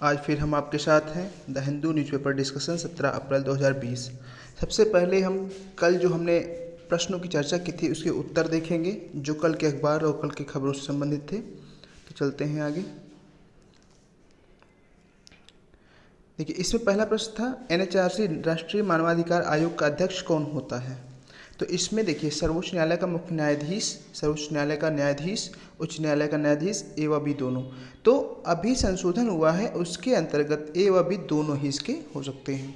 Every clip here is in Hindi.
आज फिर हम आपके साथ हैं द हिंदू न्यूज़पेपर डिस्कशन 17 अप्रैल 2020। सबसे पहले हम कल जो हमने प्रश्नों की चर्चा की थी उसके उत्तर देखेंगे जो कल के अखबार और कल की खबरों से संबंधित थे। तो चलते हैं आगे। देखिए, इसमें पहला प्रश्न था एनएचआरसी राष्ट्रीय मानवाधिकार आयोग का अध्यक्ष कौन होता है। तो इसमें देखिए, सर्वोच्च न्यायालय का मुख्य न्यायाधीश, सर्वोच्च न्यायालय का न्यायाधीश, उच्च न्यायालय का न्यायाधीश, ए व बी दोनों। तो अभी संशोधन हुआ है, उसके अंतर्गत ए व बी दोनों ही इसके हो सकते हैं।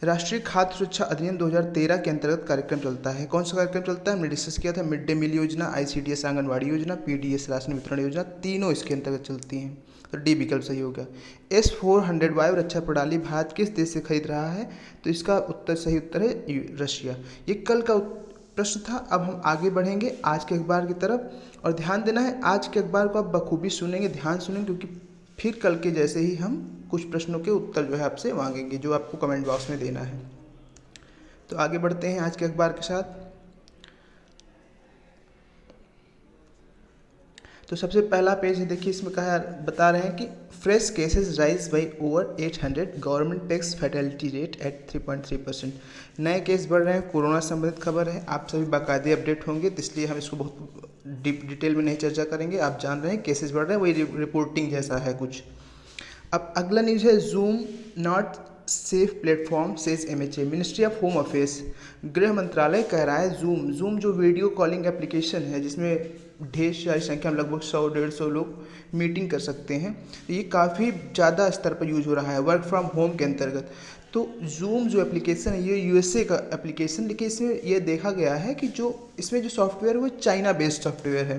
राष्ट्रीय खाद्य सुरक्षा अधिनियम 2013 के अंतर्गत कार्यक्रम चलता है। कौन सा कार्यक्रम चलता है, हमने डिस्कस किया था। मिड डे मील योजना, आईसीडीएस आंगनबाड़ी योजना, पीडीएस राशन वितरण योजना, तीनों इसके अंतर्गत चलती हैं। तो डी विकल्प सही हो गया। S-400 वायु रक्षा प्रणाली भारत किस देश से खरीद रहा है। तो इसका उत्तर सही उत्तर है रशिया। ये कल का प्रश्न था। अब हम आगे बढ़ेंगे आज के अखबार की तरफ। और ध्यान देना है, आज के अखबार को आप बखूबी सुनेंगे, ध्यान सुनेंगे, क्योंकि फिर कल के जैसे ही हम कुछ प्रश्नों के उत्तर जो है आपसे मांगेंगे, जो आपको कमेंट बॉक्स में देना है। तो आगे बढ़ते हैं आज के अखबार के साथ। तो सबसे पहला पेज है, देखिए इसमें कहा बता रहे हैं कि fresh cases rise by over 800, government pegs fatality rate at 3.3%। नए केस बढ़ रहे हैं, कोरोना संबंधित खबर है। आप सभी बाकायदे अपडेट होंगे, तो इसलिए हम इसको बहुत डिटेल में नहीं चर्चा करेंगे। आप जान रहे हैं केसेस बढ़ रहे हैं, वही रिपोर्टिंग जैसा है कुछ। अब अगला न्यूज़ है, zoom not safe platform says MHA, ministry of home affairs. गृह मंत्रालय कह रहा है जूम जो वीडियो कॉलिंग एप्लीकेशन है, जिसमें ढेर सारी संख्या में लगभग 100-150 लोग मीटिंग कर सकते हैं, ये काफ़ी ज़्यादा स्तर पर यूज हो रहा है वर्क फ्रॉम होम के अंतर्गत। तो जूम जो एप्लीकेशन है ये यूएसए का एप्लीकेशन, लेकिन इसमें यह देखा गया है कि जो इसमें जो सॉफ्टवेयर है वो चाइना बेस्ड सॉफ्टवेयर है।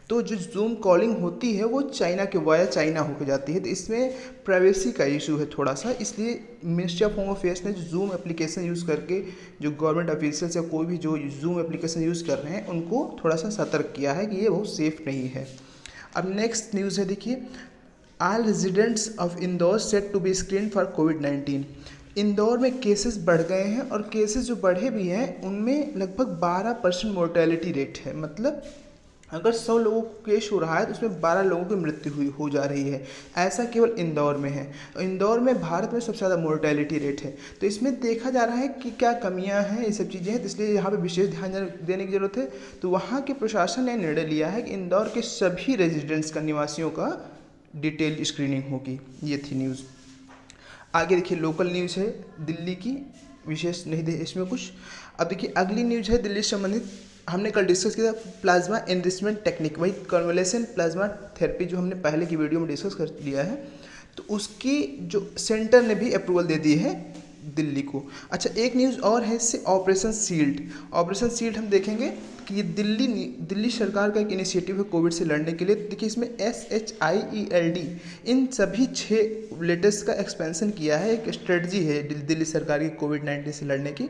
तो जो जूम कॉलिंग होती है वो चाइना के वाया चाइना होकर जाती है, तो इसमें प्राइवेसी का इशू है थोड़ा सा। इसलिए मिनिस्ट्री ऑफ होम अफेयर्स ने जूम एप्लीकेशन यूज़ करके जो गवर्नमेंट ऑफिशियल्स या कोई भी जो जूम एप्लीकेशन यूज़ कर रहे हैं उनको थोड़ा सा सतर्क किया है कि ये बहुत सेफ़ नहीं है। अब नेक्स्ट न्यूज़ है, देखिए, all residents of Indore set to be screen for कोविड-19। इंदौर में केसेस बढ़ गए हैं, और केसेस जो बढ़े भी हैं उनमें लगभग 12% मोर्टेलिटी रेट है। मतलब अगर 100 लोगों को केस हो रहा है तो उसमें 12 लोगों की मृत्यु हो जा रही है। ऐसा केवल इंदौर में है। इंदौर में भारत में सबसे ज़्यादा मोर्टेलिटी रेट है। तो इसमें देखा जा रहा है कि क्या कमियां हैं, ये सब चीज़ें हैं, तो इसलिए यहाँ पे विशेष ध्यान देने की ज़रूरत है। तो वहाँ के प्रशासन ने निर्णय लिया है कि इंदौर के सभी रेजिडेंट्स का, निवासियों का डिटेल स्क्रीनिंग होगी। ये थी न्यूज़। आगे देखिए, लोकल न्यूज़ है दिल्ली की, विशेष नहीं दे इसमें कुछ। अब देखिए अगली न्यूज़ है दिल्ली से संबंधित। हमने कल डिस्कस किया था प्लाज्मा एनरिचमेंट टेक्निक, वही कन्वलेसेंट प्लाज्मा थेरेपी जो हमने पहले की वीडियो में डिस्कस कर लिया है। तो उसकी जो सेंटर ने भी अप्रूवल दे दी है दिल्ली को। अच्छा, एक न्यूज़ और है इससे, ऑपरेशन शील्ड। ऑपरेशन शील्ड हम देखेंगे कि ये दिल्ली सरकार का एक इनिशिएटिव है कोविड से लड़ने के लिए। देखिए इसमें SHIELD इन सभी 6 लेटर्स का एक्सपेंशन किया है। एक स्ट्रेटजी है दिल्ली सरकार की कोविड-19 से लड़ने की।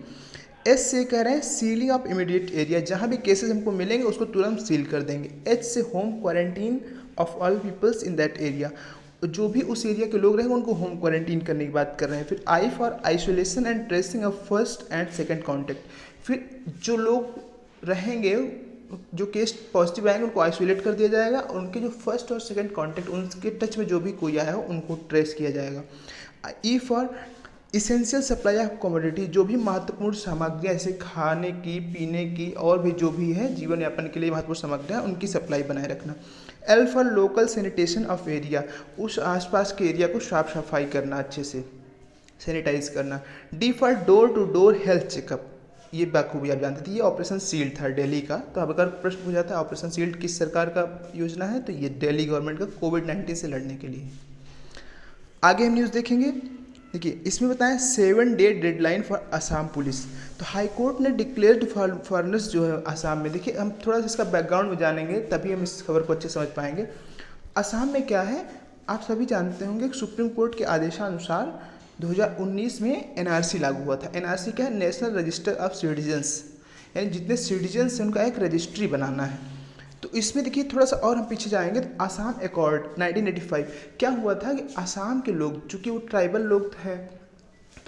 S से कह रहे हैं सीलिंग ऑफ इमीडिएट एरिया, जहाँ भी केसेस हमको मिलेंगे उसको तुरंत सील कर देंगे। H से home quarantine of all peoples in that area, जो भी उस एरिया के लोग रहेंगे उनको होम क्वारंटीन करने की बात कर रहे हैं। फिर I for isolation and tracing of first and second contact, फिर जो लोग रहेंगे, जो केस पॉजिटिव आएंगे उनको आइसोलेट कर दिया जाएगा, और उनके जो फर्स्ट और सेकेंड कॉन्टैक्ट, उनके टच में जो भी कोई आया हो उनको ट्रेस किया जाएगा। E for essential supply of commodity, जो भी महत्वपूर्ण सामग्रियाँ जैसे खाने की, पीने की और भी जो भी है जीवन यापन के लिए महत्वपूर्ण सामग्रियाँ, उनकी सप्लाई बनाए रखना। L for local sanitation of area, उस आसपास के एरिया को साफ सफाई करना, अच्छे से सैनिटाइज करना। D for door to door health checkup, ये बाखूबी आप जानते थे, ये ऑपरेशन शील्ड था दिल्ली का। तो अब अगर प्रश्न पूछा था ऑपरेशन शील्ड किस सरकार का योजना है, तो ये दिल्ली गवर्नमेंट का कोविड-19 से लड़ने के लिए। आगे हम न्यूज़ देखेंगे। देखिए इसमें बताएं 7 day deadline for Assam police. तो हाई कोर्ट ने डिक्लेयर्ड फॉरनर्स जो है असम में, देखिए हम थोड़ा सा इसका बैकग्राउंड में जानेंगे तभी हम इस खबर को अच्छे समझ पाएंगे। असम में क्या है, आप सभी जानते होंगे, सुप्रीम कोर्ट के आदेशानुसार 2019 में NRC लागू हुआ था। NRC क्या है, नेशनल रजिस्टर ऑफ सिटीजन्स, यानी जितने सिटीजन्स हैं उनका एक रजिस्ट्री बनाना है। तो इसमें देखिए थोड़ा सा और हम पीछे जाएंगे तो आसाम अकॉर्ड 1985 क्या हुआ था कि आसाम के लोग, चूँकि वो ट्राइबल लोग हैं,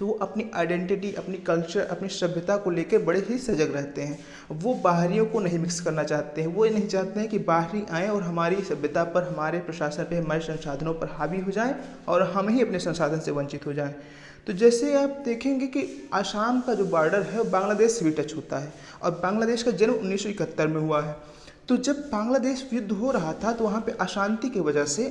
तो वो अपनी आइडेंटिटी, अपनी कल्चर, अपनी सभ्यता को लेकर बड़े ही सजग रहते हैं। वो बाहरियों को नहीं मिक्स करना चाहते हैं, वो ये नहीं चाहते हैं कि बाहरी आएँ और हमारी सभ्यता पर, हमारे प्रशासन पे, हमारे संसाधनों पर हावी हो जाएं और हम ही अपने संसाधन से वंचित हो जाएं। तो जैसे आप देखेंगे कि आसाम का जो बॉर्डर है वो बांग्लादेश से भी टच होता है और बांग्लादेश का जन्म 1971 में हुआ है। तो जब बांग्लादेश युद्ध हो रहा था तो वहाँ पे अशांति की वजह से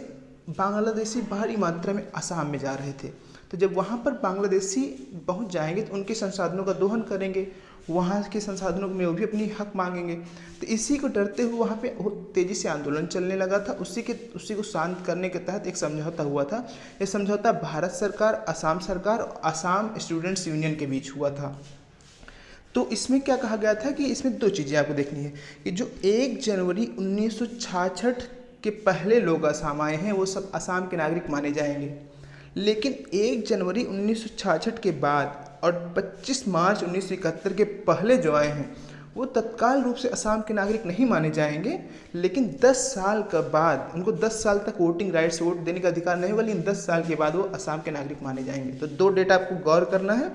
बांग्लादेशी भारी मात्रा में आसाम में जा रहे थे। तो जब वहाँ पर बांग्लादेशी पहुँच जाएंगे तो उनके संसाधनों का दोहन करेंगे, वहाँ के संसाधनों में वो भी अपनी हक मांगेंगे। तो इसी को डरते हुए वहाँ पे तेज़ी से आंदोलन चलने लगा था। उसी को शांत करने के तहत एक समझौता हुआ था। ये समझौता भारत सरकार, असम और असम स्टूडेंट्स यूनियन के बीच हुआ था। तो इसमें क्या कहा गया था कि इसमें दो चीज़ें आपको देखनी है कि जो 1 जनवरी 1966 के पहले लोग असम आए हैं वो सब असम के नागरिक माने जाएंगे, लेकिन 1 जनवरी 1966 के बाद और 25 मार्च 1971 के पहले जो आए हैं वो तत्काल रूप से असम के नागरिक नहीं माने जाएंगे। लेकिन 10 साल के बाद उनको 10 साल तक वोटिंग राइट्स, वोट देने का अधिकार नहीं होगा, लेकिन 10 साल के बाद वो असम के नागरिक माने जाएंगे। तो 2 डेटा आपको गौर करना है।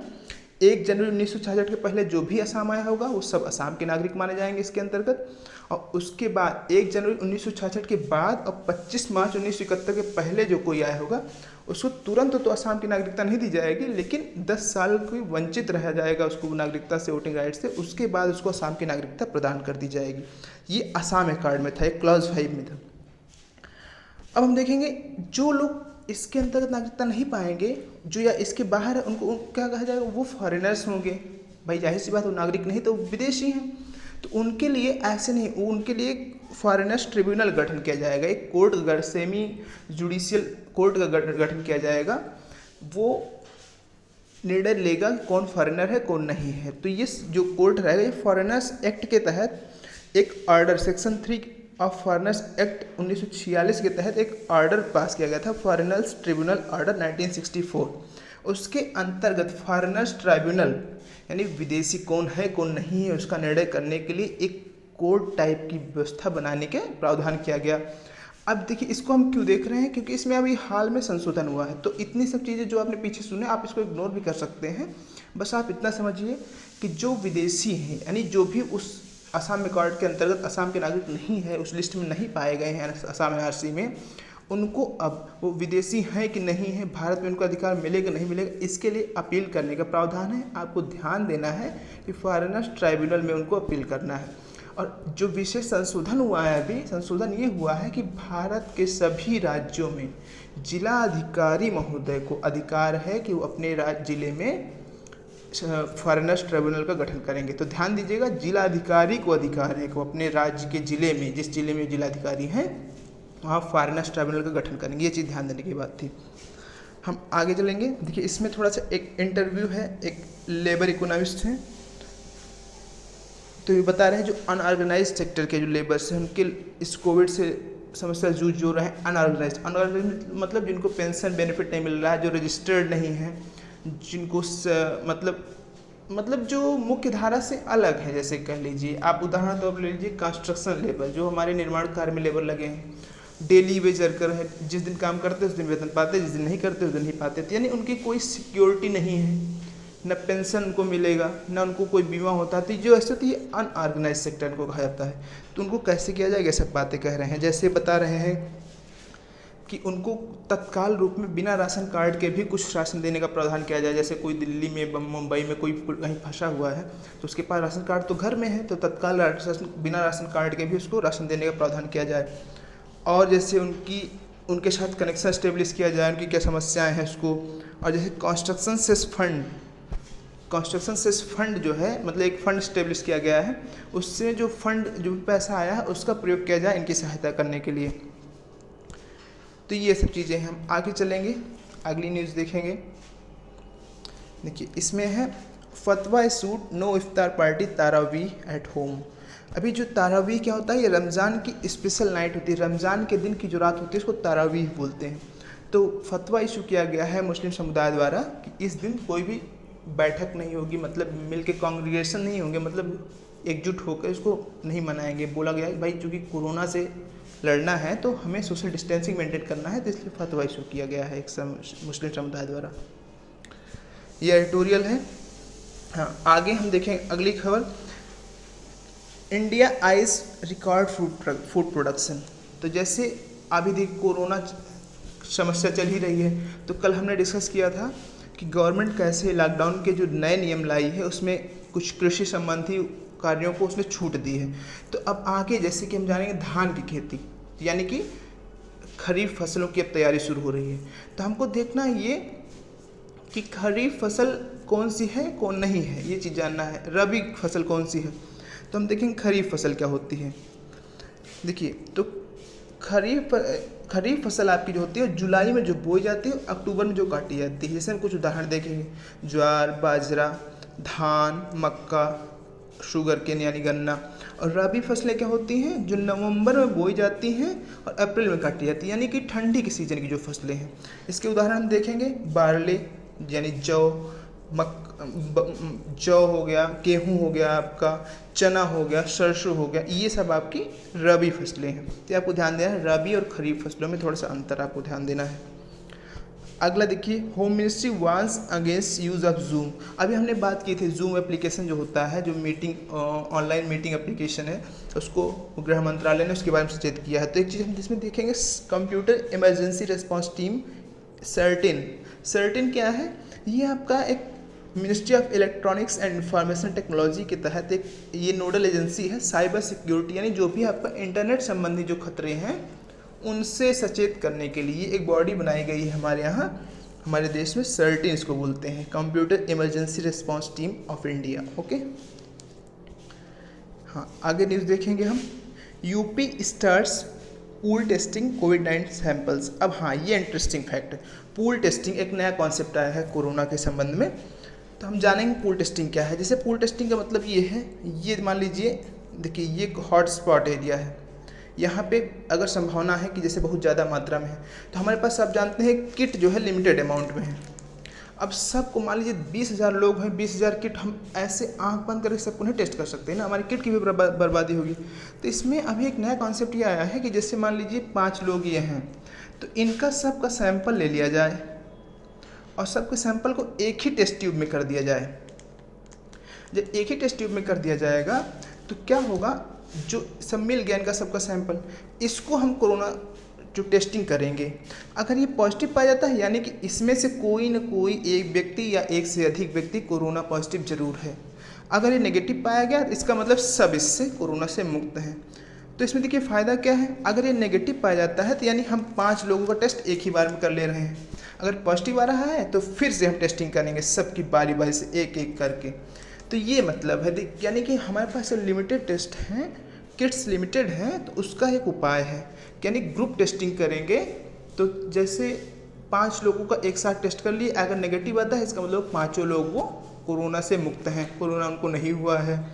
1 जनवरी 1966 के पहले जो भी असम आया होगा वो सब असम के नागरिक माने जाएंगे इसके अंतर्गत, और उसके बाद 1 जनवरी 1966 के बाद और 25 मार्च 1971 के पहले जो कोई आया होगा उसको तुरंत तो असम की नागरिकता नहीं दी जाएगी, लेकिन 10 साल को वंचित रह जाएगा उसको नागरिकता से, वोटिंग राइट से। उसके बाद उसको असम की नागरिकता प्रदान कर दी जाएगी। ये असम अकॉर्ड में था, एक क्लॉज 5 में था। अब हम देखेंगे जो लोग इसके अंतर्गत नागरिकता नहीं पाएंगे, जो या इसके बाहर है, उनको क्या कहा जाएगा, वो फॉरेनर्स होंगे। भाई जाहिर सी बात, वो नागरिक नहीं तो विदेशी हैं। तो उनके लिए ऐसे नहीं, उनके लिए फॉरेनर्स ट्रिब्यूनल गठन किया जाएगा, एक कोर्ट, सेमी जुडिशियल कोर्ट का गठन किया जाएगा। वो निर्णय लेगा कौन फॉरेनर है कौन नहीं है। तो ये जो कोर्ट रहेगा ये फॉरेनर्स एक्ट के तहत एक order, section 3 of foreigners act 1946 के तहत एक ऑर्डर पास किया गया था, फॉरेनर्स ट्रिब्यूनल ऑर्डर 1964। उसके अंतर्गत फॉरेनर्स ट्राइब्यूनल यानी विदेशी कौन है कौन नहीं है उसका निर्णय करने के लिए एक कोर्ट टाइप की व्यवस्था बनाने के प्रावधान किया गया। अब देखिए इसको हम क्यों देख रहे हैं, क्योंकि इसमें अभी हाल में संशोधन हुआ है। तो इतनी सब चीज़ें जो आपने पीछे सुने आप इसको इग्नोर भी कर सकते हैं। बस आप इतना समझिए कि जो विदेशी हैं यानी जो भी उस असम अकॉर्ड के अंतर्गत असम के नागरिक नहीं है, उस लिस्ट में नहीं पाए गए हैं असम एनआरसी में, उनको अब वो विदेशी हैं कि नहीं है, भारत में उनको अधिकार मिलेगा नहीं मिलेगा, इसके लिए अपील करने का प्रावधान है। आपको ध्यान देना है कि फॉरेनर्स ट्राइब्यूनल में उनको अपील करना है। और जो विशेष संशोधन हुआ है, अभी संशोधन ये हुआ है कि भारत के सभी राज्यों में जिला अधिकारी महोदय को अधिकार है कि वो अपने जिले में फॉरेनर्स ट्रिब्यूनल का गठन करेंगे। तो ध्यान दीजिएगा, जिला अधिकारी को अधिकार है कि वो अपने राज्य के जिले में, जिस जिले में जिला अधिकारी हैं वहाँ फॉरेनर्स ट्रिब्यूनल का गठन करेंगे। ये चीज़ ध्यान देने की बात थी। हम आगे चलेंगे। देखिए इसमें थोड़ा सा एक इंटरव्यू है, एक लेबर इकोनॉमिस्ट हैं, तो ये बता रहे हैं जो अनऑर्गेनाइज सेक्टर के जो लेबर्स हैं उनके इस कोविड से समस्या जूझ जो रहे हैं। अनऑर्गेनाइज मतलब जिनको पेंशन बेनिफिट नहीं मिल रहा है, जो रजिस्टर्ड नहीं है, जिनको मतलब जो मुख्य धारा से अलग है। जैसे कह लीजिए आप उदाहरण तौर पर ले लीजिए कंस्ट्रक्शन लेबर, जो हमारे निर्माण कार्य में लेबर लगे हैं, डेली वेज वर्कर है, जिस दिन काम करते हैं उस दिन वेतन पाते, जिस दिन नहीं करते उस दिन नहीं पाते। यानी उनकी कोई सिक्योरिटी नहीं है, न पेंशन उनको मिलेगा, न उनको कोई बीमा होता है। तो जो ऐसे तो ये अनऑर्गेनाइज सेक्टर को कहा जाता है। तो उनको कैसे किया जाएगा, सब बातें कह रहे हैं। जैसे बता रहे हैं कि उनको तत्काल रूप में बिना राशन कार्ड के भी कुछ राशन देने का प्रावधान किया जाए। जैसे कोई दिल्ली में, मुंबई में कोई कहीं फंसा हुआ है तो उसके पास राशन कार्ड तो घर में है, तो तत्काल बिना राशन कार्ड के भी उसको राशन देने का प्रावधान किया जाए। और जैसे उनके साथ कनेक्शन स्टेब्लिश किया जाए, उनकी क्या समस्याएं हैं उसको। और जैसे कंस्ट्रक्शन सेस फंड जो है, मतलब एक फ़ंड स्टेब्लिश किया गया है, उससे जो फंड जो पैसा आया है उसका प्रयोग किया जाए इनकी सहायता करने के लिए। तो ये सब चीज़ें हैं। हम आगे चलेंगे, अगली न्यूज़ देखेंगे। देखिए इसमें है फतवा इशूड नो इफ्तार पार्टी तारावीह एट होम। अभी जो तारावीह क्या होता है, ये रमज़ान की स्पेशल नाइट होती है, रमज़ान के दिन की जो रात होती है उसको तारावीह बोलते हैं। तो फतवा इशू किया गया है मुस्लिम समुदाय द्वारा कि इस दिन कोई भी बैठक नहीं होगी, मतलब मिल के कांग्रेगेशन नहीं होंगे, मतलब एकजुट होकर इसको नहीं मनाएंगे। बोला गया कि भाई चूँकि कोरोना से लड़ना है तो हमें सोशल डिस्टेंसिंग मेंटेन करना है, तो इसलिए फतवा इशू किया गया है एक मुस्लिम समुदाय द्वारा। ये एडिटोरियल है। हाँ, आगे हम देखें अगली खबर, India eyes record food production. तो जैसे अभी देखिए कोरोना समस्या चल ही रही है, तो कल हमने डिस्कस किया था कि गवर्नमेंट कैसे लॉकडाउन के जो नए नियम लाई है उसमें कुछ कृषि संबंधी कार्यों को उसने छूट दी है। तो अब आगे जैसे कि हम जानेंगे धान की खेती, यानी कि खरीफ फसलों की अब तैयारी शुरू हो रही है। तो हमको देखना है ये कि खरीफ फसल कौन सी है कौन नहीं है, ये चीज़ जानना है। रबी फसल कौन सी है, तो हम देखेंगे खरीफ फसल क्या होती है। देखिए, तो खरीफ फसल आपकी जो होती है जुलाई में जो बोई जाती है, अक्टूबर में जो काटी जाती है। जैसे हम कुछ उदाहरण देखेंगे, ज्वार, बाजरा, धान, मक्का, शुगर केन यानी गन्ना। और रबी फसलें क्या होती हैं, जो नवंबर में बोई जाती हैं और अप्रैल में काटी जाती हैं, यानी कि ठंडी के सीजन की जो फसलें हैं। इसके उदाहरण हम देखेंगे, बार्ले यानी जौ, जौ हो गया, गेहूँ हो गया, आपका चना हो गया, सरसों हो गया, ये सब आपकी रबी फसलें हैं। तो आपको ध्यान देना है, रबी और खरीफ फसलों में थोड़ा सा अंतर आपको ध्यान देना है। अगला देखिए, home ministry warns against use of zoom. अभी हमने बात की थी जूम एप्लीकेशन जो होता है, जो मीटिंग ऑनलाइन मीटिंग एप्लीकेशन है, उसको गृह मंत्रालय ने उसके बारे में सचेत किया है। तो एक चीज़ हम जिसमें देखेंगे, computer emergency response team certain क्या है, ये आपका एक ministry of electronics and information technology के तहत एक ये नोडल एजेंसी है साइबर सिक्योरिटी, यानी जो भी आपका इंटरनेट संबंधी जो खतरे हैं उनसे सचेत करने के लिए एक बॉडी बनाई गई है हमारे यहाँ, हमारे देश में। सर्टिन इसको बोलते हैं, computer emergency response team of India. Okay, हाँ, आगे न्यूज़ देखेंगे हम, यूपी स्टार्ट्स पूल टेस्टिंग कोविड-19 सैंपल्स। अब हाँ, ये इंटरेस्टिंग फैक्ट है, पूल टेस्टिंग एक नया कॉन्सेप्ट आया है कोरोना के संबंध में। तो हम जानेंगे पूल टेस्टिंग क्या है। जैसे पूल टेस्टिंग का मतलब ये है, ये मान लीजिए, देखिए ये एक हॉट स्पॉट एरिया है, यहाँ पे अगर संभावना है कि जैसे बहुत ज़्यादा मात्रा में है, तो हमारे पास आप जानते हैं किट जो है लिमिटेड अमाउंट में है। अब सबको मान लीजिए 20,000 लोग हैं, 20,000 किट हम ऐसे आंख बंद करके सबको नहीं टेस्ट कर सकते ना, हमारी किट की भी बर्बादी होगी। तो इसमें अभी एक नया कॉन्सेप्ट ये आया है कि जैसे मान लीजिए 5 लोग ये हैं, तो इनका सबका सैंपल ले लिया जाए और सबके सैंपल को एक ही टेस्ट ट्यूब में कर दिया जाए। जब एक ही टेस्ट ट्यूब में कर दिया जाएगा तो क्या होगा, जो सब मिल गया इनका सबका सैंपल, इसको हम कोरोना जो टेस्टिंग करेंगे, अगर ये पॉजिटिव पाया जाता है, यानी कि इसमें से कोई न कोई एक व्यक्ति या एक से अधिक व्यक्ति कोरोना पॉजिटिव जरूर है। अगर ये नेगेटिव पाया गया तो इसका मतलब सब इससे कोरोना से मुक्त हैं। तो इसमें देखिए फ़ायदा क्या है, अगर ये नेगेटिव पाया जाता है तो यानी हम 5 लोगों का टेस्ट एक ही बार में कर ले रहे हैं। अगर पॉजिटिव आ रहा है तो फिर से हम टेस्टिंग करेंगे सबकी बारी बारी से एक एक करके। तो ये मतलब है, यानी कि हमारे पास लिमिटेड टेस्ट हैं, किट्स लिमिटेड हैं, तो उसका एक उपाय है, यानी ग्रुप टेस्टिंग करेंगे। तो जैसे 5 लोगों का एक साथ टेस्ट कर लिए, अगर नेगेटिव आता है इसका मतलब 5 लोग वो कोरोना से मुक्त हैं, कोरोना उनको नहीं हुआ है।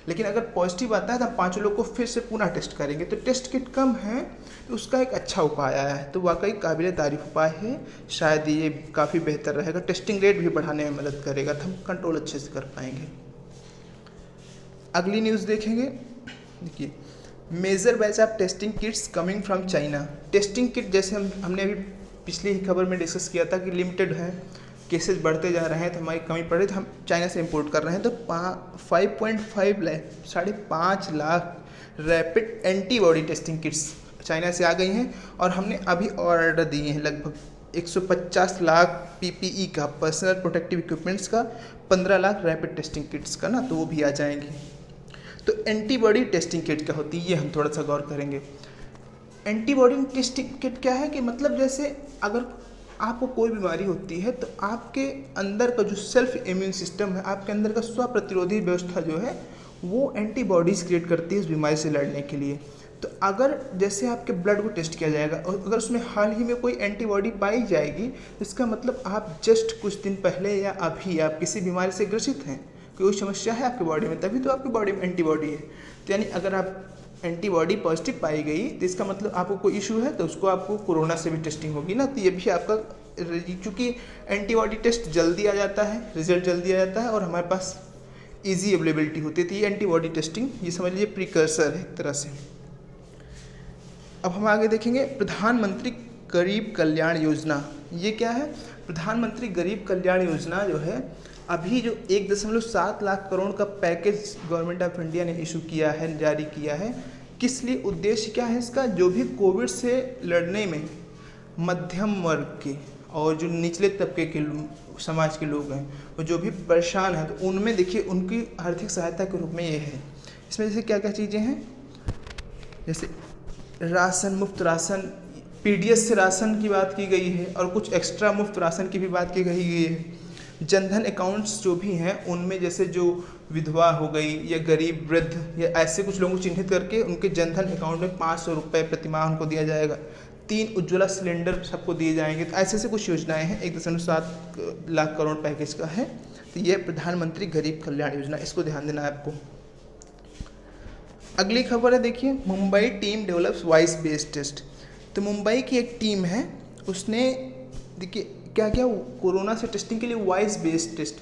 लेकिन अगर पॉजिटिव आता है तो 5 लोग को फिर से पुनः टेस्ट करेंगे। तो टेस्ट किट कम है तो उसका एक अच्छा उपाय आया है, तो वाकई काबिल तारीफ उपाय है। शायद ये काफ़ी बेहतर रहेगा, टेस्टिंग रेट भी बढ़ाने में मदद करेगा, तो हम कंट्रोल अच्छे से कर पाएंगे। अगली न्यूज़ देखेंगे, देखिए, major batch of testing kits coming from China. Testing kit जैसे हमने अभी पिछली ही खबर में डिस्कस किया था कि लिमिटेड है, केसेस बढ़ते जा रहे हैं तो हमारी कमी पड़ रही, तो हम चाइना से इंपोर्ट कर रहे हैं। तो 5.5 lakh 5.5 lakh rapid antibody testing kits China से आ गई हैं, और हमने अभी ऑर्डर दिए हैं लगभग 150 लाख PPE का, पर्सनल प्रोटेक्टिव इक्विपमेंट्स का, 15 लाख रैपिड टेस्टिंग किट्स का ना, तो वो भी आ जाएंगी। तो एंटीबॉडी टेस्टिंग किट क्या होती है ये हम थोड़ा सा गौर करेंगे। एंटीबॉडी टेस्टिंग किट क्या है कि मतलब जैसे अगर आपको कोई बीमारी होती है तो आपके अंदर का जो सेल्फ इम्यून सिस्टम है, आपके अंदर का स्व प्रतिरोधी व्यवस्था जो है वो एंटीबॉडीज़ क्रिएट करती है उस बीमारी से लड़ने के लिए। तो अगर जैसे आपके ब्लड को टेस्ट किया जाएगा और अगर उसमें हाल ही में कोई एंटीबॉडी पाई जाएगी, तो इसका मतलब आप जस्ट कुछ दिन पहले या अभी आप किसी बीमारी से ग्रसित हैं, कोई समस्या है आपकी बॉडी में, तभी तो आपकी बॉडी में एंटीबॉडी है। तो यानी अगर आप एंटीबॉडी पॉजिटिव पाई गई तो इसका मतलब आपको कोई इशू है, तो उसको आपको कोरोना से भी टेस्टिंग होगी ना, तो ये भी आपका, क्योंकि एंटीबॉडी टेस्ट जल्दी आ जाता है, रिजल्ट जल्दी आ जाता है और हमारे पास इजी अवेलेबिलिटी होती है, तो ये एंटीबॉडी टेस्टिंग ये समझ लीजिए प्रीकर्सर है एक तरह से। अब हम आगे देखेंगे, प्रधानमंत्री गरीब कल्याण योजना, ये क्या है, प्रधानमंत्री गरीब कल्याण योजना जो है, अभी जो 1.7 लाख करोड़ का पैकेज गवर्नमेंट ऑफ इंडिया ने इशू किया है, जारी किया है, किस लिए, उद्देश्य क्या है इसका, जो भी कोविड से लड़ने में मध्यम वर्ग के और जो निचले तबके के समाज के लोग हैं, वो जो भी परेशान हैं, तो उनमें देखिए उनकी आर्थिक सहायता के रूप में ये है। इसमें जैसे क्या क्या चीज़ें हैं, जैसे राशन, मुफ्त राशन, पीडीएस से राशन की बात की गई है, और कुछ एक्स्ट्रा मुफ्त राशन की भी बात की गई है। जनधन अकाउंट्स जो भी हैं उनमें जैसे जो विधवा हो गई या गरीब वृद्ध या ऐसे कुछ लोगों को चिन्हित करके उनके जनधन अकाउंट में 500 रुपये प्रतिमाह उनको दिया जाएगा। 3 उज्ज्वला सिलेंडर सबको दिए जाएंगे। तो ऐसे ऐसे कुछ योजनाएं हैं। 1.7 लाख करोड़ पैकेज का है। तो ये प्रधानमंत्री गरीब कल्याण योजना, इसको ध्यान देना है आपको। अगली खबर है, देखिए, Mumbai team develops voice based test. तो मुंबई की एक टीम है, उसने देखिए क्या क्या कोरोना से टेस्टिंग के लिए वॉइस बेस्ड टेस्ट,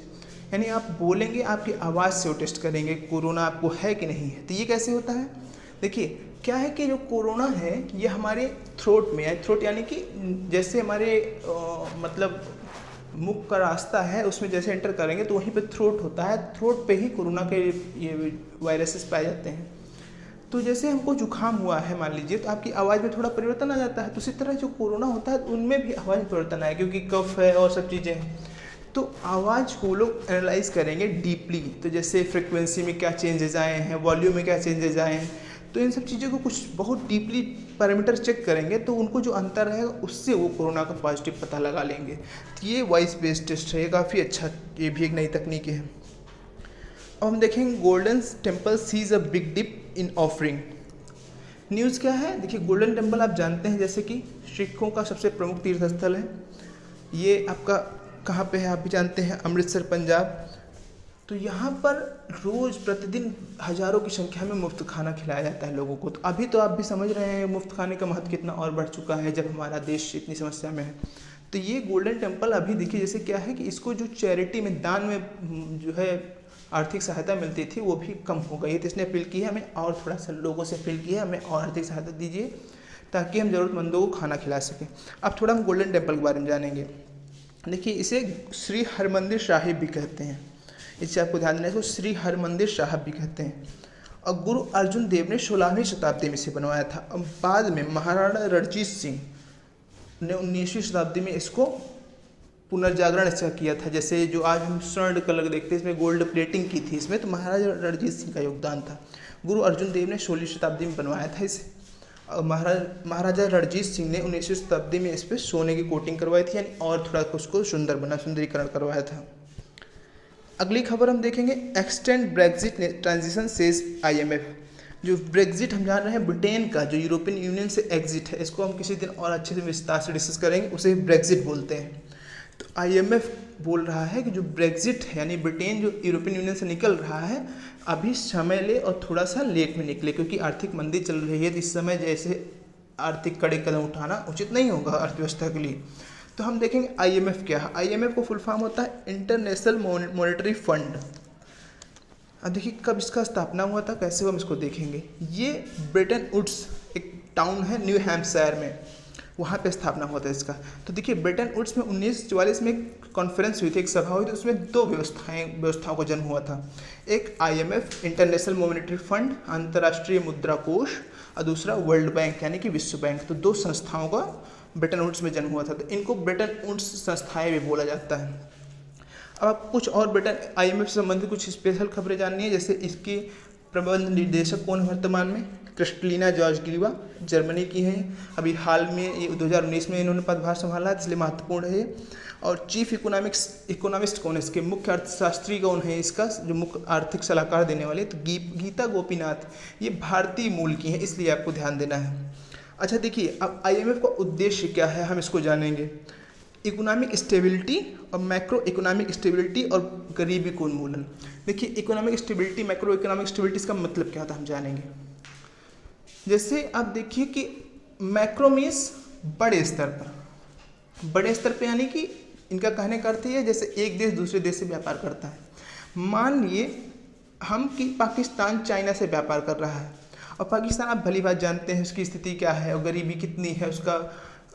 यानी आप बोलेंगे आपकी आवाज़ से वो टेस्ट करेंगे कोरोना आपको है कि नहीं है। तो ये कैसे होता है, देखिए क्या है कि जो कोरोना है ये हमारे थ्रोट में है। थ्रोट यानी कि जैसे हमारे मतलब मुख का रास्ता है, उसमें जैसे एंटर करेंगे तो वहीं पे थ्रोट होता है। थ्रोट पे ही कोरोना के ये वायरसेस पाए जाते हैं। तो जैसे हमको जुकाम हुआ है मान लीजिए, तो आपकी आवाज़ में थोड़ा परिवर्तन आ जाता है। तो उसी तरह जो कोरोना होता है उनमें भी आवाज़ में परिवर्तन आए, क्योंकि कफ है और सब चीज़ें हैं। तो आवाज़ को लोग एनालाइज करेंगे डीपली। तो जैसे फ्रिक्वेंसी में क्या चेंजेस आए हैं, वॉल्यूम में क्या चेंजेस आए हैं, तो इन सब चीज़ों को कुछ बहुत डीपली पैरामीटर चेक करेंगे। तो उनको जो अंतर रहेगा उससे वो कोरोना का पॉजिटिव पता लगा लेंगे। तो ये वॉइस बेस्ड टेस्ट है, ये काफ़ी अच्छा, ये भी एक नई तकनीक है। अब हम देखेंगे Golden Temple sees a big dip in offering. News क्या है, देखिए गोल्डन टेम्पल आप जानते हैं जैसे कि सिखों का सबसे प्रमुख तीर्थ स्थल है। ये आपका कहाँ पे है आप भी जानते हैं, अमृतसर पंजाब। तो यहाँ पर रोज़ प्रतिदिन हज़ारों की संख्या में मुफ्त खाना खिलाया जाता है लोगों को। तो अभी तो आप भी समझ रहे हैं मुफ्त खाने का महत्व कितना और बढ़ चुका है जब हमारा देश इतनी समस्या में है। तो ये गोल्डन टेम्पल अभी देखिए जैसे क्या है कि इसको जो चैरिटी में, दान में जो है आर्थिक सहायता मिलती थी वो भी कम हो गई है। तो इसने अपील की है हमें, और थोड़ा सा लोगों से अपील की है हमें और आर्थिक सहायता दीजिए ताकि हम ज़रूरतमंदों को खाना खिला सकें। अब थोड़ा हम गोल्डन टेम्पल के बारे में जानेंगे। देखिए इसे श्री हरमंदिर साहिब भी कहते हैं, इससे आपको ध्यान देना है, इसको श्री हरमंदिर साहिब भी कहते हैं। और गुरु अर्जुन देव ने 16वीं शताब्दी में इसे बनवाया था। अब बाद में महाराणा रणजीत सिंह ने 19वीं शताब्दी में इसको पुनर्जागरण इसका किया था। जैसे जो आज हम स्वर्ण कलर देखते हैं, इसमें गोल्ड प्लेटिंग की थी इसमें, तो महाराजा रणजीत सिंह का योगदान था। गुरु अर्जुन देव ने 16वीं शताब्दी में बनवाया था इसे। और महाराजा रणजीत सिंह ने 19वीं शताब्दी में इस पर सोने की कोटिंग करवाई थी, यानी और थोड़ा उसको सुंदरीकरण करवाया था। अगली खबर हम देखेंगे, extend Brexit transition says IMF। जो ब्रेक्जिट हम जान रहे हैं ब्रिटेन का जो यूरोपियन यूनियन से एग्जिट है, इसको हम किसी दिन और अच्छे से विस्तार से डिस्कस करेंगे, उसे ब्रेक्जिट बोलते हैं। तो IMF बोल रहा है कि जो ब्रेक्जिट है यानी ब्रिटेन जो यूरोपियन यूनियन से निकल रहा है, अभी समय ले और थोड़ा सा लेट में निकले, क्योंकि आर्थिक मंदी चल रही है। तो इस समय जैसे आर्थिक कड़े कदम उठाना उचित नहीं होगा अर्थव्यवस्था के लिए। तो हम देखेंगे IMF क्या है। IMF को फुल फॉर्म होता है इंटरनेशनल मॉनेटरी फंड। अब देखिए कब इसका स्थापना हुआ था, कैसे हम इसको देखेंगे। ये ब्रिटेन वुड्स एक टाउन है न्यू हैम्पशायर में, वहाँ पे स्थापना हुआ था इसका। तो देखिए ब्रिटेन वुड्स में 1944 में एक कॉन्फ्रेंस हुई थी, एक सभा हुई थी, उसमें 2 व्यवस्थाओं का जन्म हुआ था। एक IMF इंटरनेशनल मॉनेटरी फंड, अंतर्राष्ट्रीय मुद्रा कोष, और दूसरा वर्ल्ड बैंक यानी कि विश्व बैंक। तो 2 संस्थाओं का ब्रिटेन वुड्स में जन्म हुआ था। तो इनको ब्रिटेन वुड्स संस्थाएं भी बोला जाता है। अब आप कुछ और ब्रिटेन IMF से संबंधित कुछ स्पेशल खबरें जाननी है। जैसे इसकी प्रबंध निर्देशक कौन है वर्तमान में, क्रिस्टलिना जॉर्जिवा, जर्मनी की हैं। अभी हाल में ये 2019 में इन्होंने पदभार संभाला है, इसलिए महत्वपूर्ण है ये। और चीफ इकोनॉमिस्ट कौन है, इसके मुख्य अर्थशास्त्री कौन है, इसका जो मुख्य आर्थिक सलाहकार देने वाले, तो गीता गोपीनाथ, ये भारतीय मूल की हैं, इसलिए आपको ध्यान देना है। अच्छा देखिए अब IMF का उद्देश्य क्या है, हम इसको जानेंगे। इकोनॉमिक स्टेबिलिटी और मैक्रो इकोनॉमिक स्टेबिलिटी और गरीबी को उन्मूलन। देखिए economic stability, macro economic stability, इसका मतलब क्या होता है हम जानेंगे। जैसे आप देखिए कि मैक्रो मीन्स बड़े स्तर पर यानी कि इनका कहने का अर्थ ये है जैसे एक देश दूसरे देश से व्यापार करता है। मान लिए हम कि पाकिस्तान चाइना से व्यापार कर रहा है, और पाकिस्तान आप भली बात जानते हैं उसकी स्थिति क्या है और गरीबी कितनी है, उसका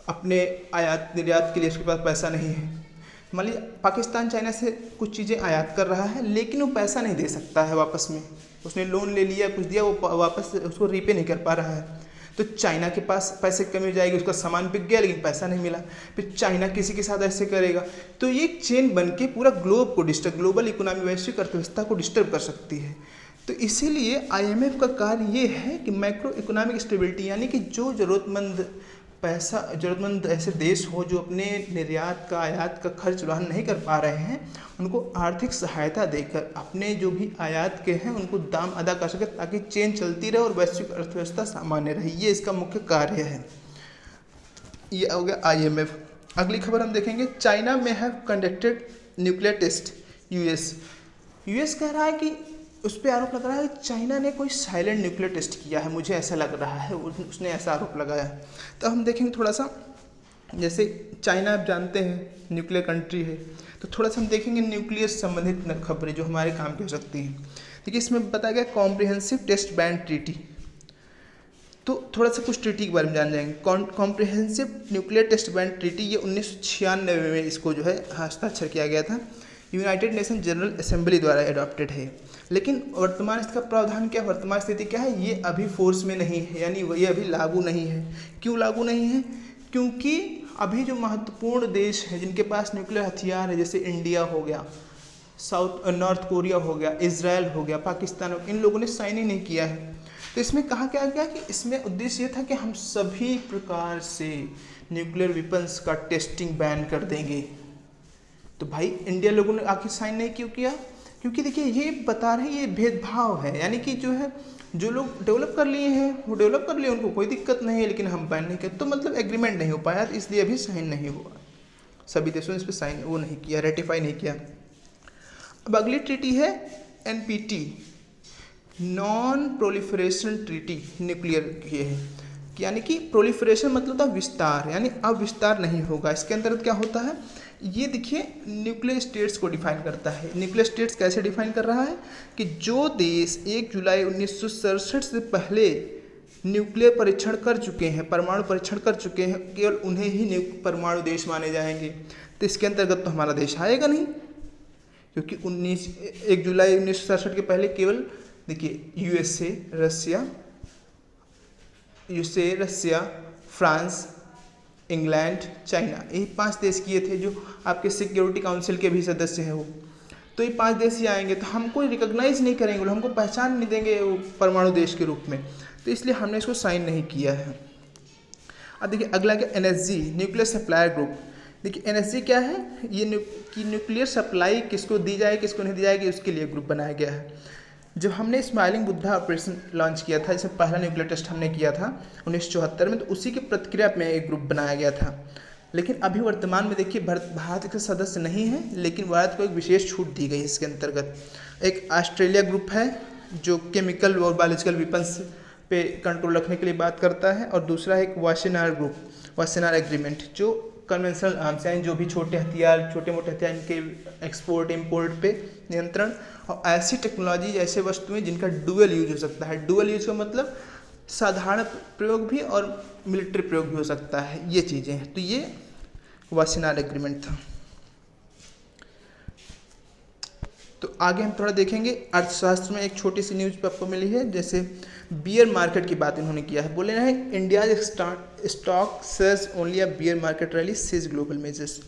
अपने आयात निर्यात के लिए उसके पास पैसा नहीं है। मान लीजिए पाकिस्तान चाइना से कुछ चीज़ें आयात कर रहा है, लेकिन वो पैसा नहीं दे सकता है वापस में, उसने लोन ले लिया कुछ दिया, वो वापस उसको रीपे नहीं कर पा रहा है, तो चाइना के पास पैसे की कमी हो जाएगी, उसका सामान बिक गया लेकिन पैसा नहीं मिला, फिर चाइना किसी के साथ ऐसे करेगा, तो ये एक चेन बन के पूरा ग्लोब को डिस्टर्ब, ग्लोबल इकोनॉमी वैश्विक अर्थव्यवस्था को डिस्टर्ब कर सकती है। तो इसीलिए IMF का कार्य ये है कि मैक्रो इकोनॉमिक स्टेबिलिटी, यानी कि जो ज़रूरतमंद ऐसे देश हो जो अपने निर्यात का आयात का खर्च वहन नहीं कर पा रहे हैं, उनको आर्थिक सहायता देकर अपने जो भी आयात के हैं उनको दाम अदा कर सके, ताकि चेन चलती रहे और वैश्विक अर्थव्यवस्था सामान्य रहे। ये इसका मुख्य कार्य है। ये हो गया IMF। अगली खबर हम देखेंगे, चाइना में have conducted nuclear test. US कह रहा है कि उस पर आरोप लग रहा है चाइना ने कोई साइलेंट न्यूक्लियर टेस्ट किया है, मुझे ऐसा लग रहा है, उसने ऐसा आरोप लगाया। तो हम देखेंगे थोड़ा सा, जैसे चाइना आप जानते हैं न्यूक्लियर कंट्री है, तो थोड़ा सा हम देखेंगे न्यूक्लियर संबंधित खबरें जो हमारे काम की हो सकती हैं। देखिए इसमें बताया गया कॉम्प्रिहेंसिव टेस्ट बैन ट्रीटी, तो थोड़ा सा कुछ ट्रीटी के बारे में जान जाएंगे। Comprehensive nuclear test ban treaty, ये 1996 में इसको जो है हस्ताक्षर किया गया था, यूनाइटेड नेशन जनरल असेंबली द्वारा एडॉप्टेड है। लेकिन वर्तमान इसका प्रावधान क्या, वर्तमान स्थिति क्या है, ये अभी फोर्स में नहीं है, यानी ये अभी लागू नहीं है। क्यों लागू नहीं है? क्योंकि अभी जो महत्वपूर्ण देश हैं जिनके पास न्यूक्लियर हथियार है, जैसे इंडिया हो गया, नॉर्थ कोरिया हो गया, इजराइल हो गया, पाकिस्तान हो गया, इन लोगों ने साइन ही नहीं किया है। तो इसमें कहा क्या गया कि इसमें उद्देश्य ये था कि हम सभी प्रकार से न्यूक्लियर वेपन्स का टेस्टिंग बैन कर देंगे। तो भाई इंडिया लोगों ने आखिर साइन नहीं क्यों किया? क्योंकि देखिए ये बता रहे हैं ये भेदभाव है, यानी कि जो है जो लोग डेवलप कर लिए हैं वो डेवलप कर लिए, उनको कोई दिक्कत नहीं है, लेकिन हम बैन नहीं करते, तो मतलब एग्रीमेंट नहीं हो पाया, इसलिए अभी साइन नहीं हुआ। सभी देशों ने इस पर साइन वो नहीं किया, रेटिफाई नहीं किया। अब अगली ट्रीटी है NPT, non proliferation treaty, nuclear की है, यानी कि प्रोलिफरेशन मतलब था विस्तार, यानी अब विस्तार नहीं होगा। इसके अंतर्गत क्या होता है, ये देखिए न्यूक्लियर स्टेट्स को डिफाइन करता है। न्यूक्लियर स्टेट्स कैसे डिफाइन कर रहा है कि जो देश 1 जुलाई 1967 से पहले न्यूक्लियर परीक्षण कर चुके हैं, परमाणु परीक्षण कर चुके हैं, केवल उन्हें ही परमाणु देश माने जाएंगे। तो इसके अंतर्गत तो हमारा देश आएगा नहीं, क्योंकि 1 जुलाई 1967 के पहले केवल देखिए यूएसए, रसिया, फ्रांस, इंग्लैंड, चाइना, यही 5 देश किए थे जो आपके सिक्योरिटी काउंसिल के भी सदस्य हैं वो। तो ये 5 देश ही आएंगे, तो हमको रिकॉग्नाइज नहीं करेंगे, हमको पहचान नहीं देंगे वो परमाणु देश के रूप में, तो इसलिए हमने इसको साइन नहीं किया है। अब देखिए अगला क्या, NSG, न्यूक्लियर सप्लायर ग्रुप। देखिए NSG क्या है, ये न्यूक्लियर सप्लाई किसको दी जाए किसको नहीं दी जाएगी, उसके लिए ग्रुप बनाया गया है। जब हमने स्माइलिंग बुद्धा ऑपरेशन लॉन्च किया था, जिसमें पहला न्यूक्लियर टेस्ट हमने किया था 1974 में, तो उसी की प्रतिक्रिया में एक ग्रुप बनाया गया था। लेकिन अभी वर्तमान में देखिए भारत इसका सदस्य नहीं है, लेकिन भारत को एक विशेष छूट दी गई इसके अंतर्गत। एक ऑस्ट्रेलिया ग्रुप है जो केमिकल और बायोलॉजिकल वेपन्स पे कंट्रोल रखने के लिए बात करता है, और दूसरा है एक वाशेनार ग्रुप, वाशेनार एग्रीमेंट, जो कन्वेंशनल आर्म्स यानी जो भी छोटे मोटे हथियार इनके एक्सपोर्ट इंपोर्ट पे नियंत्रण, और ऐसी टेक्नोलॉजी ऐसे वस्तुएं जिनका डुअल यूज हो सकता है। डुअल यूज का मतलब साधारण प्रयोग भी और मिलिट्री प्रयोग भी हो सकता है, ये चीज़ें हैं। तो ये वाशेनार एग्रीमेंट था। तो आगे हम थोड़ा देखेंगे अर्थशास्त्र में एक छोटी सी न्यूज आपको मिली है, जैसे बियर मार्केट की बात इन्होंने किया है। बोले हैं India stock surge only a bear market rally sees global measures.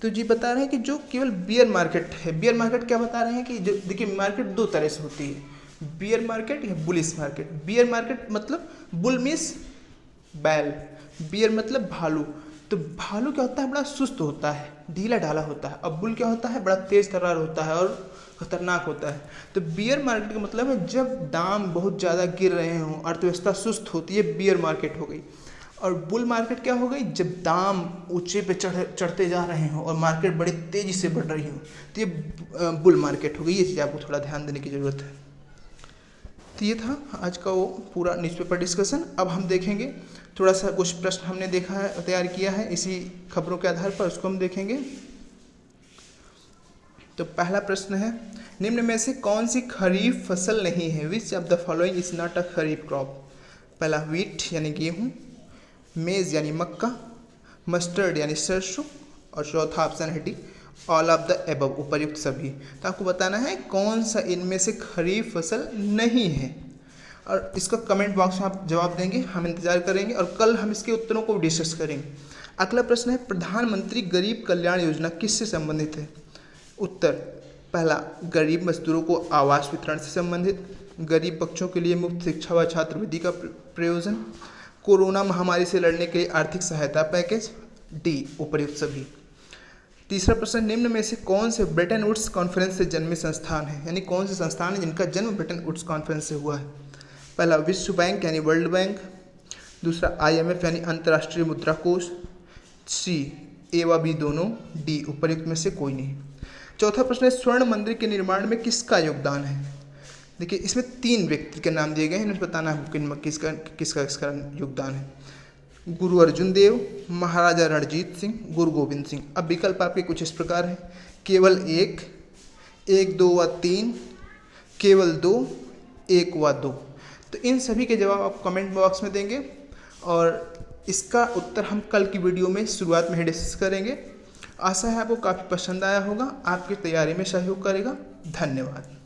तो जी बता रहे हैं कि जो केवल बियर मार्केट है, बियर मार्केट क्या बता रहे हैं कि जो देखिए मार्केट 2 तरह से होती है, बियर मार्केट या बुलिश मार्केट। बियर मार्केट मतलब बुल मीन्स बैल, बियर मतलब भालू। तो भालू क्या होता है, बड़ा सुस्त होता है, ढीला ढाला होता है, और बुल क्या होता है, बड़ा तेज तर्रार होता है और खतरनाक होता है। तो बियर मार्केट का मतलब है जब दाम बहुत ज़्यादा गिर रहे हों, अर्थव्यवस्था सुस्त होती है, बियर मार्केट हो गई। और बुल मार्केट क्या हो गई, जब दाम ऊंचे पे चढ़ते जा रहे हों और मार्केट बड़ी तेज़ी से बढ़ रही हो, तो ये बुल मार्केट हो गई। ये चीज़ आपको थोड़ा ध्यान देने की ज़रूरत है। तो ये था आज का वो पूरा न्यूज़पेपर डिस्कशन। अब हम देखेंगे थोड़ा सा कुछ प्रश्न हमने देखा है, तैयार किया है इसी खबरों के आधार पर, उसको हम देखेंगे। तो पहला प्रश्न है, निम्न में से कौन सी खरीफ फसल नहीं है, which of the following is not a kharif crop. पहला व्हीट यानी गेहूँ, मेज़ यानी मक्का, मस्टर्ड यानी सरसों, और चौथा ऑप्शन है D all of the above, उपर्युक्त सभी। तो आपको बताना है कौन सा इनमें से खरीफ फसल नहीं है, और इसका कमेंट बॉक्स में आप जवाब देंगे, हम इंतजार करेंगे और कल हम इसके उत्तरों को डिस्कस करेंगे। अगला प्रश्न है, प्रधानमंत्री गरीब कल्याण योजना किससे संबंधित है? उत्तर, पहला, गरीब मजदूरों को आवास वितरण से संबंधित, गरीब बच्चों के लिए मुफ्त शिक्षा व छात्रवृत्ति का प्रयोजन, कोरोना महामारी से लड़ने के लिए आर्थिक सहायता पैकेज, डी, उपर्युक्त सभी। तीसरा प्रश्न, निम्न में से कौन से ब्रेटन वुड्स कॉन्फ्रेंस से जन्मे संस्थान है, यानी कौन से संस्थान है जिनका जन्म ब्रेटन वुड्स कॉन्फ्रेंस से हुआ है? पहला, विश्व बैंक यानी वर्ल्ड बैंक, दूसरा IMF यानी अंतर्राष्ट्रीय मुद्रा कोष, सी, ए व बी दोनों, डी, उपर्युक्त में से कोई नहीं। चौथा प्रश्न है, स्वर्ण मंदिर के निर्माण में किसका योगदान है? देखिए इसमें 3 व्यक्ति के नाम दिए गए हैं, इन्हें बताना है किसका योगदान है। गुरु अर्जुन देव, महाराजा रणजीत सिंह, गुरु गोविंद सिंह। अब विकल्प आपके कुछ इस प्रकार हैं, केवल 1, 1, 2 व 3, केवल 2, 1 व 2। तो इन सभी के जवाब आप कमेंट बॉक्स में देंगे और इसका उत्तर हम कल की वीडियो में शुरुआत में ही डिस्कस करेंगे। आशा है आपको काफ़ी पसंद आया होगा, आपकी तैयारी में सहयोग करेगा। धन्यवाद।